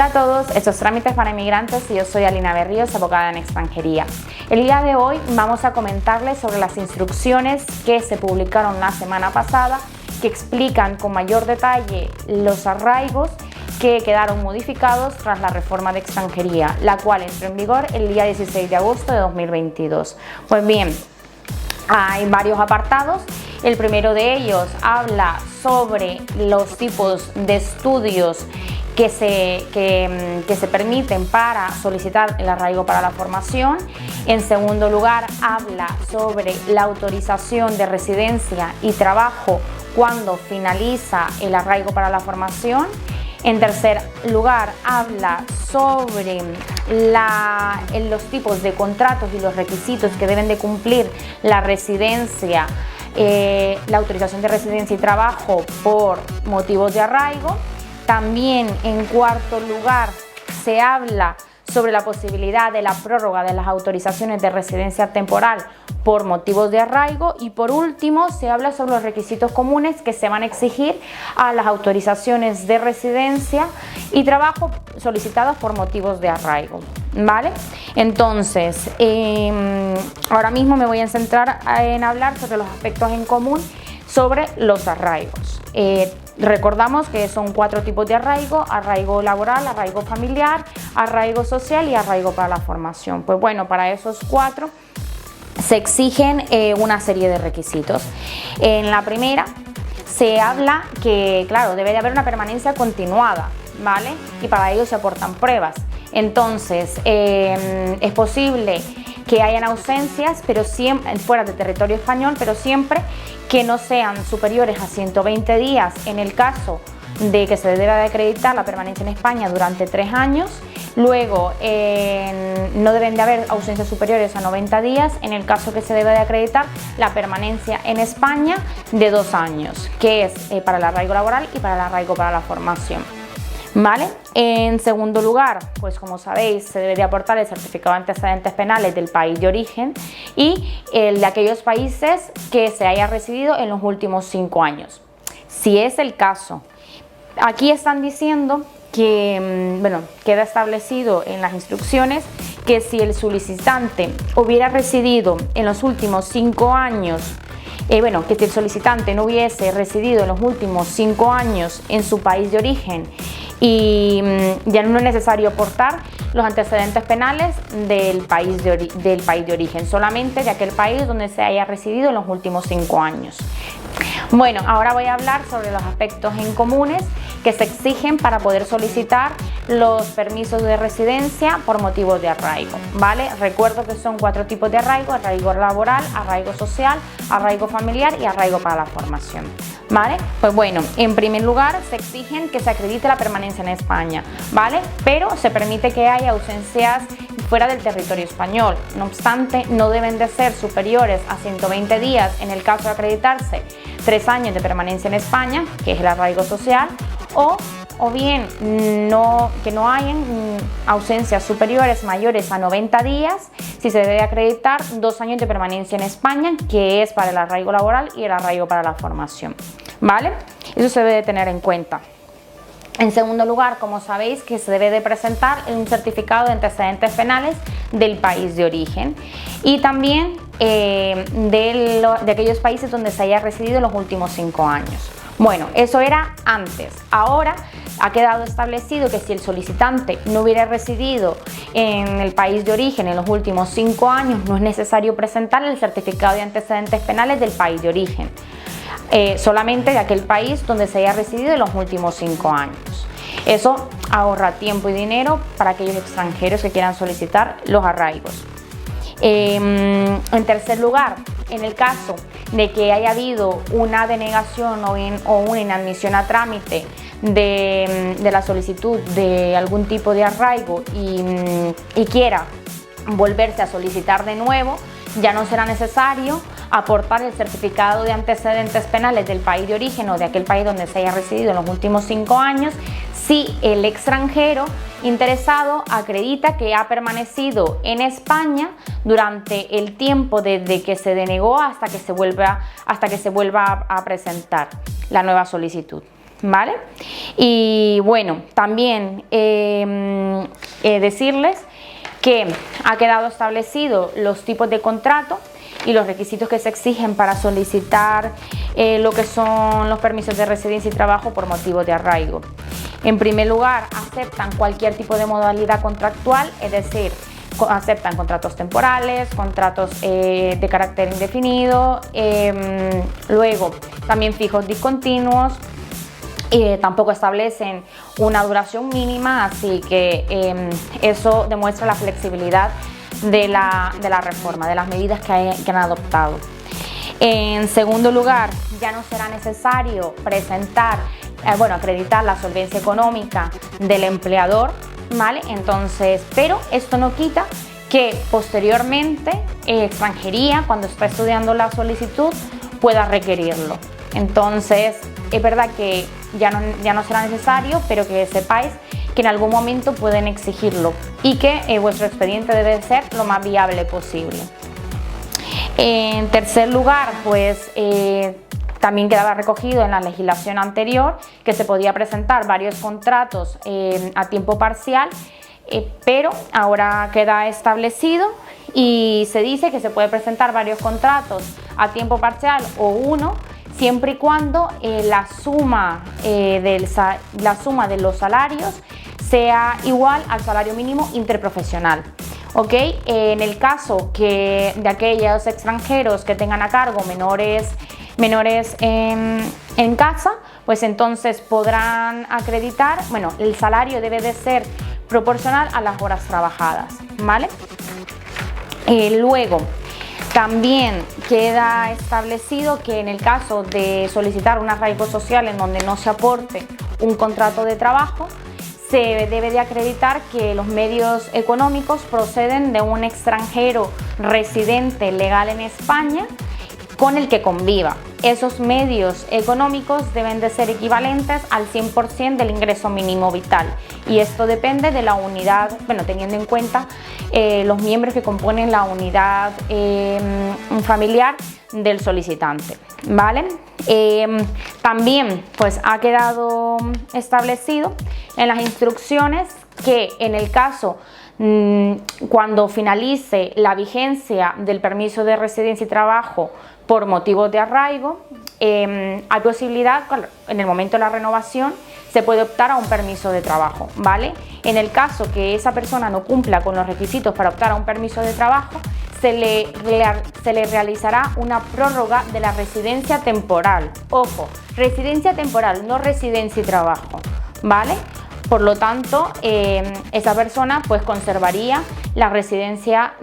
Hola a todos, esto es Trámites para Inmigrantes y yo soy Alina Berríos, abogada en extranjería. El día de hoy vamos a comentarles sobre las instrucciones que se publicaron la semana pasada que explican con mayor detalle los arraigos que quedaron modificados tras la reforma de extranjería, la cual entró en vigor el día 16 de agosto de 2022. Pues bien, hay varios apartados. El primero de ellos habla sobre los tipos de estudios que se permiten para solicitar el arraigo para la formación. En segundo lugar, habla sobre la autorización de residencia y trabajo cuando finaliza el arraigo para la formación. En tercer lugar, habla sobre los tipos de contratos y los requisitos que deben de cumplir la residencia, la autorización de residencia y trabajo por motivos de arraigo. También, en cuarto lugar, se habla sobre la posibilidad de la prórroga de las autorizaciones de residencia temporal por motivos de arraigo. Y por último, se habla sobre los requisitos comunes que se van a exigir a las autorizaciones de residencia y trabajo solicitadas por motivos de arraigo, ¿vale? Entonces, ahora mismo me voy a centrar en hablar sobre los aspectos en común sobre los arraigos. Recordamos que son 4 tipos de arraigo: arraigo laboral, arraigo familiar, arraigo social y arraigo para la formación. Pues bueno, para esos 4 se exigen una serie de requisitos. En la primera se habla que, claro, debe de haber una permanencia continuada, ¿vale? Y para ello se aportan pruebas. Entonces, es posible que hayan ausencias, pero siempre fuera de territorio español, pero siempre que no sean superiores a 120 días en el caso de que se deba de acreditar la permanencia en España durante 3 años. Luego, no deben de haber ausencias superiores a 90 días en el caso que se deba de acreditar la permanencia en España de 2 años, que es para el arraigo laboral y para el arraigo para la formación, ¿vale? En segundo lugar, pues como sabéis, se debe de aportar el certificado de antecedentes penales del país de origen y el de aquellos países que se haya residido en los últimos 5 años. Si es el caso, aquí están diciendo que, bueno, queda establecido en las instrucciones que si el solicitante hubiera residido en los últimos 5 años, que si el solicitante no hubiese residido en los últimos 5 años en su país de origen, y ya no es necesario aportar los antecedentes penales del país de origen, solamente de aquel país donde se haya residido en los últimos 5 años. Bueno, ahora voy a hablar sobre los aspectos en comunes que se exigen para poder solicitar los permisos de residencia por motivos de arraigo, ¿vale? Recuerdo que son 4 tipos de arraigo: arraigo laboral, arraigo social, arraigo familiar y arraigo para la formación, ¿vale? Pues bueno, en primer lugar se exigen que se acredite la permanencia en España, ¿vale? Pero se permite que haya ausencias fuera del territorio español. No obstante, no deben de ser superiores a 120 días en el caso de acreditarse 3 años de permanencia en España, que es el arraigo social, o bien que no hayan ausencias superiores mayores a 90 días si se debe acreditar 2 años de permanencia en España, que es para el arraigo laboral y el arraigo para la formación, ¿vale? Eso se debe de tener en cuenta. En segundo lugar, como sabéis, que se debe de presentar un certificado de antecedentes penales del país de origen y también de aquellos países donde se haya residido en los últimos 5 años. Bueno, eso era antes. Ahora ha quedado establecido que si el solicitante no hubiera residido en el país de origen en los últimos 5 años, no es necesario presentar el certificado de antecedentes penales del país de origen, solamente de aquel país donde se haya residido en los últimos 5 años. Eso ahorra tiempo y dinero para aquellos extranjeros que quieran solicitar los arraigos. En tercer lugar, en el caso de que haya habido una denegación o una inadmisión a trámite de la solicitud de algún tipo de arraigo y quiera volverse a solicitar de nuevo, ya no será necesario aportar el certificado de antecedentes penales del país de origen o de aquel país donde se haya residido en los últimos 5 años si el extranjero interesado acredita que ha permanecido en España durante el tiempo desde que se denegó hasta que se vuelva a presentar la nueva solicitud. ¿vale? Y bueno, también decirles que ha quedado establecido los tipos de contrato y los requisitos que se exigen para solicitar lo que son los permisos de residencia y trabajo por motivos de arraigo. En primer lugar, aceptan cualquier tipo de modalidad contractual, es decir, aceptan contratos temporales, contratos de carácter indefinido, luego también fijos discontinuos. Tampoco establecen una duración mínima, así que eso demuestra la flexibilidad de la reforma, de las medidas que han adoptado. En segundo lugar, ya no será necesario acreditar la solvencia económica del empleador, ¿vale? Entonces, pero esto no quita que posteriormente extranjería, cuando está estudiando la solicitud, pueda requerirlo. Entonces, es verdad que ya no será necesario, pero que sepáis que en algún momento pueden exigirlo y que vuestro expediente debe ser lo más viable posible. En tercer lugar, pues también quedaba recogido en la legislación anterior que se podía presentar varios contratos a tiempo parcial, pero ahora queda establecido y se dice que se puede presentar varios contratos a tiempo parcial o uno, siempre y cuando la suma de los salarios sea igual al salario mínimo interprofesional. ¿Ok? En el caso de aquellos extranjeros que tengan a cargo menores en casa, pues entonces podrán acreditar, el salario debe de ser proporcional a las horas trabajadas, ¿vale? Luego, también queda establecido que en el caso de solicitar un arraigo social en donde no se aporte un contrato de trabajo, se debe de acreditar que los medios económicos proceden de un extranjero residente legal en España con el que conviva. Esos medios económicos deben de ser equivalentes al 100% del ingreso mínimo vital, y esto depende de la unidad, teniendo en cuenta los miembros que componen la unidad familiar del solicitante, ¿vale? También pues ha quedado establecido en las instrucciones que en el caso cuando finalice la vigencia del permiso de residencia y trabajo por motivos de arraigo, hay posibilidad, en el momento de la renovación, se puede optar a un permiso de trabajo, ¿vale? En el caso que esa persona no cumpla con los requisitos para optar a un permiso de trabajo, se le realizará una prórroga de la residencia temporal. Ojo, residencia temporal, no residencia y trabajo, ¿vale? Por lo tanto, esa persona pues conservaría la residencia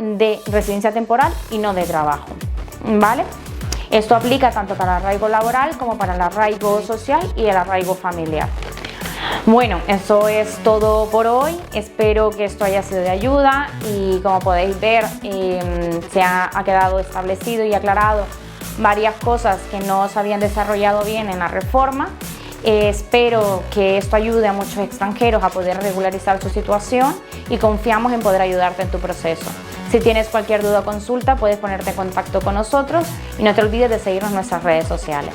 temporal y no de trabajo, ¿vale? Esto aplica tanto para el arraigo laboral como para el arraigo social y el arraigo familiar. Bueno, eso es todo por hoy. Espero que esto haya sido de ayuda y, como podéis ver, se ha quedado establecido y aclarado varias cosas que no se habían desarrollado bien en la reforma. Espero que esto ayude a muchos extranjeros a poder regularizar su situación y confiamos en poder ayudarte en tu proceso. Si tienes cualquier duda o consulta, puedes ponerte en contacto con nosotros y no te olvides de seguirnos en nuestras redes sociales.